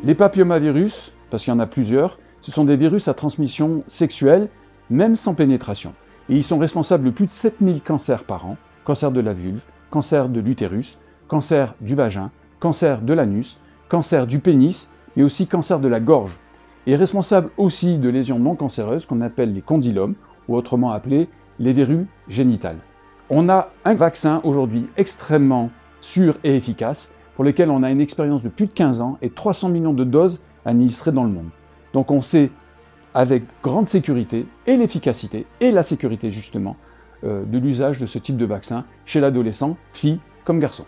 Les papillomavirus, parce qu'il y en a plusieurs, ce sont des virus à transmission sexuelle, même sans pénétration. Et ils sont responsables de plus de 7000 cancers par an, cancer de la vulve, cancer de l'utérus, cancer du vagin, cancer de l'anus, cancer du pénis, mais aussi cancer de la gorge. Et responsable aussi de lésions non cancéreuses qu'on appelle les condylomes, ou autrement appelés les verrues génitales. On a un vaccin aujourd'hui extrêmement sûr et efficace, pour lequel on a une expérience de plus de 15 ans et 300 millions de doses administrées dans le monde. Donc on sait avec grande sécurité et l'efficacité et la sécurité justement de l'usage de ce type de vaccin chez l'adolescent, fille comme garçon.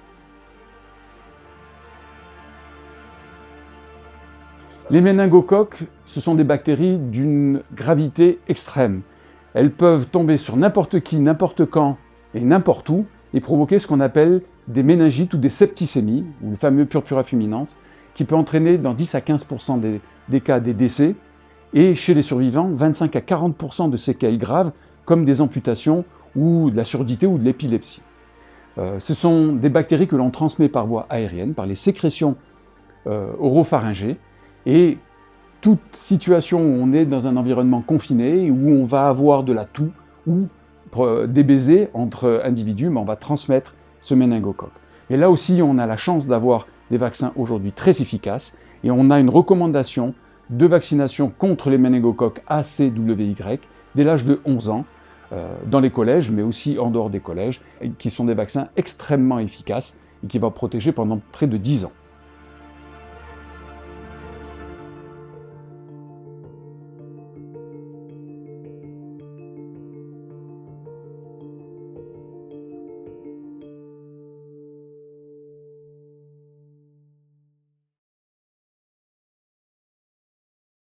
Les méningocoques, ce sont des bactéries d'une gravité extrême. Elles peuvent tomber sur n'importe qui, n'importe quand et n'importe où et provoquer ce qu'on appelle des méningites ou des septicémies, ou le fameux purpura fulminans, qui peut entraîner dans 10 à 15% des cas des décès, et chez les survivants, 25 à 40% de séquelles graves, comme des amputations ou de la surdité ou de l'épilepsie. Ce sont des bactéries que l'on transmet par voie aérienne, par les sécrétions oropharyngées, et toute situation où on est dans un environnement confiné, où on va avoir de la toux ou des baisers entre individus, on va transmettre ce méningocoque. Et là aussi, on a la chance d'avoir des vaccins aujourd'hui très efficaces, et on a une recommandation de vaccination contre les méningocoques ACWY dès l'âge de 11 ans, dans les collèges, mais aussi en dehors des collèges, qui sont des vaccins extrêmement efficaces et qui vont protéger pendant près de 10 ans.